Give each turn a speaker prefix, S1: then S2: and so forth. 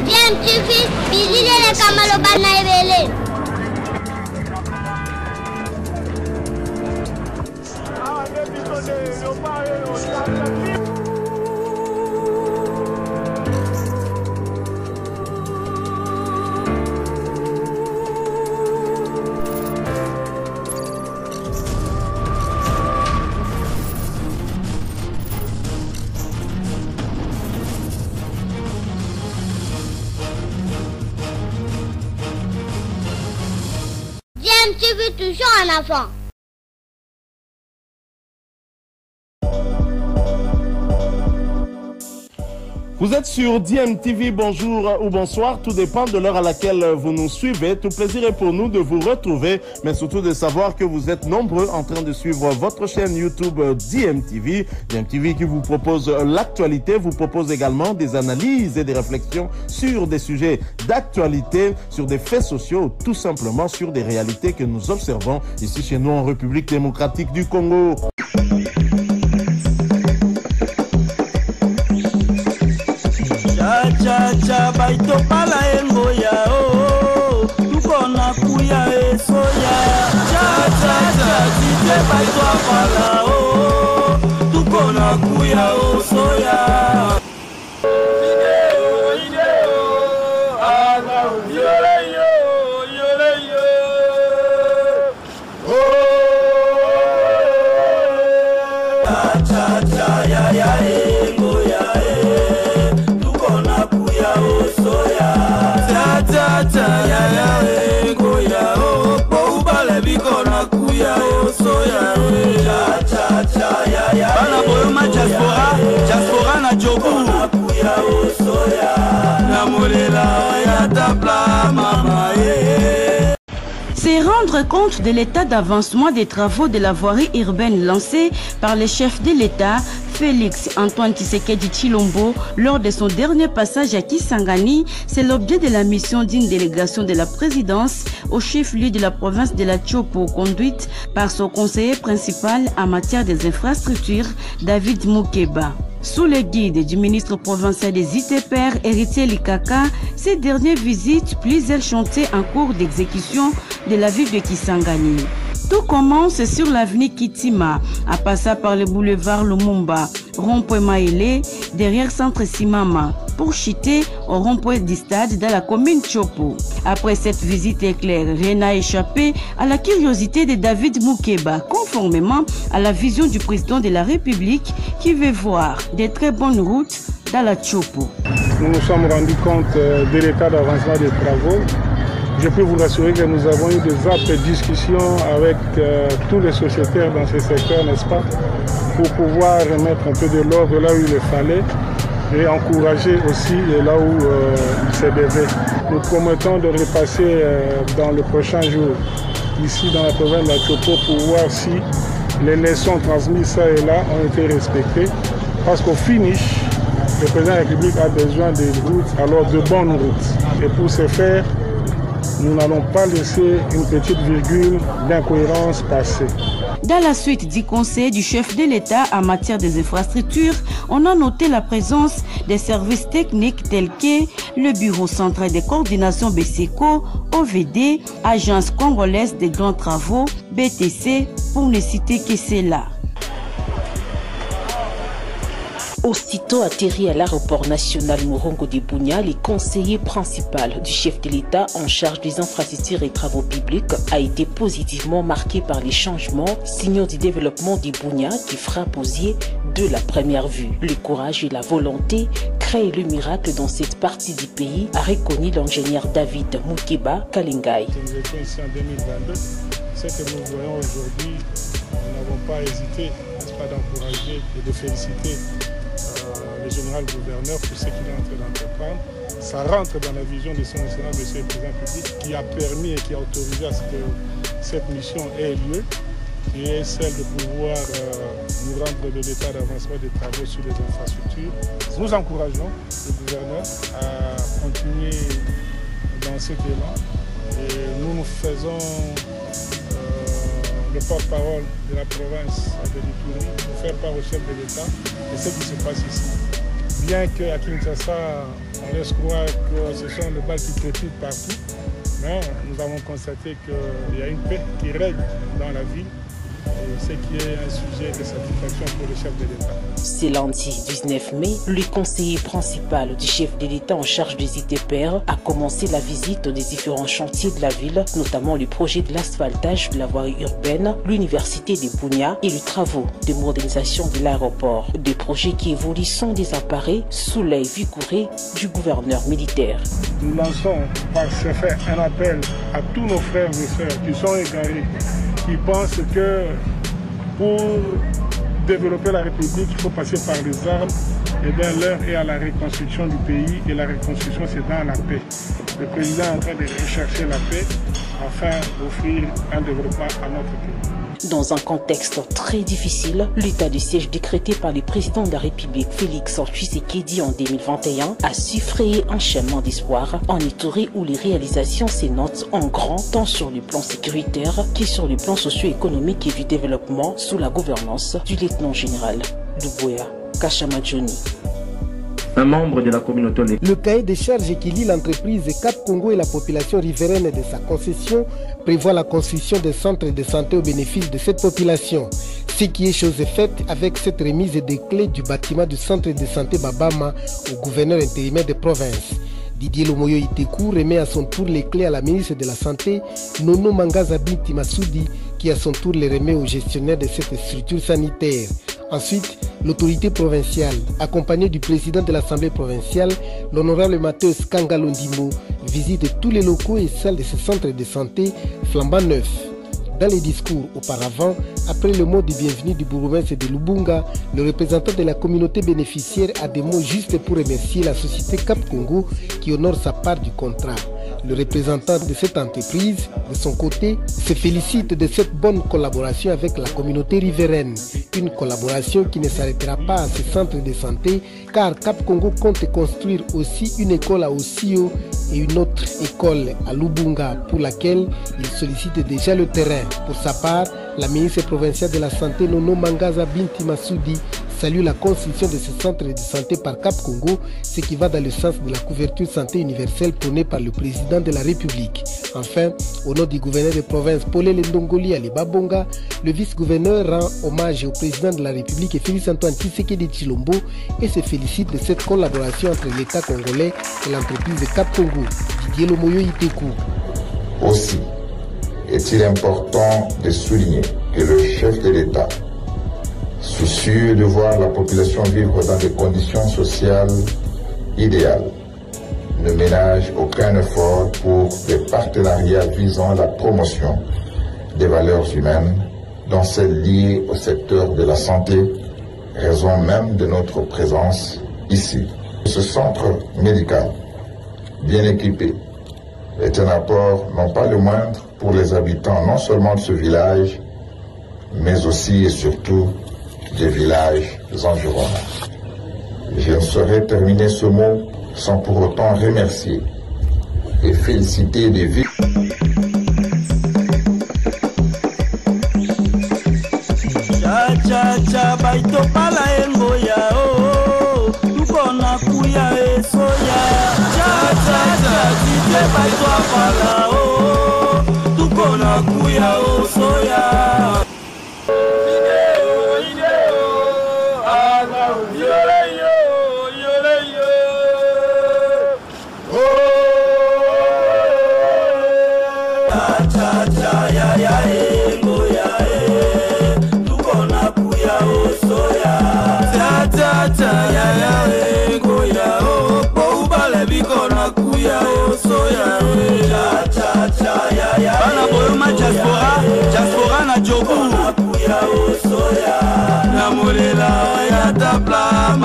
S1: DMTV, bilile kamalo bana ebele. DMTV toujours en avant.
S2: Vous êtes sur DMTV, bonjour ou bonsoir, tout dépend de l'heure à laquelle vous nous suivez. Tout plaisir est pour nous de vous retrouver, mais surtout de savoir que vous êtes nombreux en train de suivre votre chaîne YouTube DMTV. DMTV qui vous propose l'actualité, vous propose également des analyses et des réflexions sur des sujets d'actualité, sur des faits sociaux, tout simplement sur des réalités que nous observons ici chez nous en République démocratique du Congo.
S3: Cha baito pala engoya oh tukona kuya esoya cha tite baito pala oh tukona kuya osoya diaspora na jobu na molela ya tabla mama.
S4: C'est rendre compte de l'état d'avancement des travaux de la voirie urbaine lancée par le chef de l'État, Félix Antoine Tshisekedi Tshilombo, lors de son dernier passage à Kisangani. C'est l'objet de la mission d'une délégation de la présidence au chef-lieu de la province de la Tchopo, conduite par son conseiller principal en matière des infrastructures, David Moukeba. Sous le guide du ministre provincial des ITPR, Héritier Likaka, ces dernières visitent plusieurs chantiers en cours d'exécution de la ville de Kisangani. Tout commence sur l'avenue Kitima, à passer par le boulevard Lumumba, rond-point Maïlé, derrière centre Simama, pour chuter au rond-point du stade dans la commune Tchopo. Après cette visite éclair, rien n'a échappé à la curiosité de David Moukeba, conformément à la vision du président de la République qui veut voir des très bonnes routes dans la Tchopo.
S5: Nous nous sommes rendus compte de l'état d'avancement des travaux. Je peux vous rassurer que nous avons eu des âpres discussions avec tous les sociétaires dans ce secteur, n'est-ce pas, pour pouvoir remettre un peu de l'ordre là où il le fallait et encourager aussi là où il se devait. Nous promettons de repasser dans le prochain jour ici dans la province de la Tchopo pour voir si les leçons transmises ça et là ont été respectées. Parce qu'au finish, le président de la République a besoin de routes, alors de bonnes routes. Et pour ce faire, nous n'allons pas laisser une petite virgule d'incohérence passer.
S4: Dans la suite du conseil du chef de l'État en matière des infrastructures, on a noté la présence des services techniques tels que le Bureau central de coordination BCECO, OVD, Agence congolaise des grands travaux, BTC, pour ne citer que cela.
S6: Aussitôt atterri à l'aéroport national Morongo de Bunia, le conseiller principal du chef de l'État en charge des infrastructures et travaux publics a été positivement marqué par les changements, signaux du développement de Bunia qui frappent aux yeux de la première vue. Le courage et la volonté créent le miracle dans cette partie du pays, a reconnu l'ingénieur David Moukeba Kalingai.
S5: Nous étions ici en 2022. Ce que nous voyons aujourd'hui, nous n'avons pas hésité, n'est-ce pas, d'encourager et de féliciter le général gouverneur pour ce qu'il est en train d'entreprendre. Ça rentre dans la vision de son excellence, de ce président public, qui a permis et qui a autorisé à ce que cette mission ait lieu, qui est celle de pouvoir nous rendre de l'état d'avancement des travaux sur les infrastructures. Nous encourageons le gouverneur à continuer dans cet élan et nous faisons le porte-parole de la province de l'Ituri pour faire part au chef de l'État de ce qui se passe ici. bien qu'à Kinshasa, on laisse croire que ce sont les balles qui pétillent partout, mais nous avons constaté qu'il y a une paix qui règne dans la ville, ce qui est un sujet de satisfaction pour le chef de l'État.
S6: Ce lundi 19 mai, le conseiller principal du chef de l'État en charge des ITPR a commencé la visite des différents chantiers de la ville, notamment le projet de l'asphaltage de la voirie urbaine, l'université de Bunia et les travaux de modernisation de l'aéroport. Des projets qui évoluent sans désemparer sous l'œil vigoureux du gouverneur militaire.
S5: Nous lançons par ce fait un appel à tous nos frères et sœurs qui sont égarés, qui pensent que pour développer la République, il faut passer par les armes. Et bien l'heure est à la reconstruction du pays, et la reconstruction c'est dans la paix. Le président est en train de rechercher la paix afin d'offrir un développement à notre pays.
S6: Dans un contexte très difficile, l'état de siège décrété par le président de la République, Félix Tshisekedi, en 2021, a su frayer un chemin d'espoir en Ituri où les réalisations s'énotent en grand, tant sur le plan sécuritaire que sur le plan socio-économique et du développement sous la gouvernance du lieutenant général Luboya Kashamadjoni.
S7: Un membre de la communauté.
S8: Le cahier des charges qui lie l'entreprise Cap Congo et la population riveraine de sa concession prévoit la construction de centres de santé au bénéfice de cette population. Ce qui est chose faite avec cette remise des clés du bâtiment du centre de santé Babama au gouverneur intérimaire de province. Didier Lomoyo Itekou remet à son tour les clés à la ministre de la Santé, Nono Mangaza Binti Massoudi, qui à son tour les remet au gestionnaire de cette structure sanitaire. Ensuite, l'autorité provinciale, accompagnée du président de l'Assemblée provinciale, l'honorable Mathieu Kangalondimo, visite tous les locaux et salles de ce centre de santé flambant neuf. Dans les discours auparavant, après le mot de bienvenue du bourgmestre de Lubunga, le représentant de la communauté bénéficiaire a des mots justes pour remercier la société Cap Congo qui honore sa part du contrat. Le représentant de cette entreprise, de son côté, se félicite de cette bonne collaboration avec la communauté riveraine. Une collaboration qui ne s'arrêtera pas à ce centre de santé, car Cap Congo compte construire aussi une école à Osio et une autre école à Lubunga, pour laquelle il sollicite déjà le terrain. Pour sa part, la ministre provinciale de la Santé, Nono Mangaza Binti Massoudi, salue la construction de ce centre de santé par Cap Congo, ce qui va dans le sens de la couverture santé universelle prônée par le président de la République. Enfin, au nom du gouverneur de province Paulé Ndongoli Ali Babonga, le vice-gouverneur rend hommage au président de la République Félix Antoine Tshisekedi Tshilombo et se félicite de cette collaboration entre l'État congolais et l'entreprise de Cap Congo. Didier Lomoyo Itekou.
S9: Aussi, est-il important de souligner que le chef de l'État, soucieux de voir la population vivre dans des conditions sociales idéales, ne ménage aucun effort pour des partenariats visant la promotion des valeurs humaines, dont celles liées au secteur de la santé, raison même de notre présence ici. Ce centre médical, bien équipé, est un apport non pas le moindre pour les habitants non seulement de ce village, mais aussi et surtout des villages environnants. Je ne saurais terminer ce mot sans pour autant remercier et féliciter les victimes.
S3: Diaspora na Jobu na Molela ya Tabla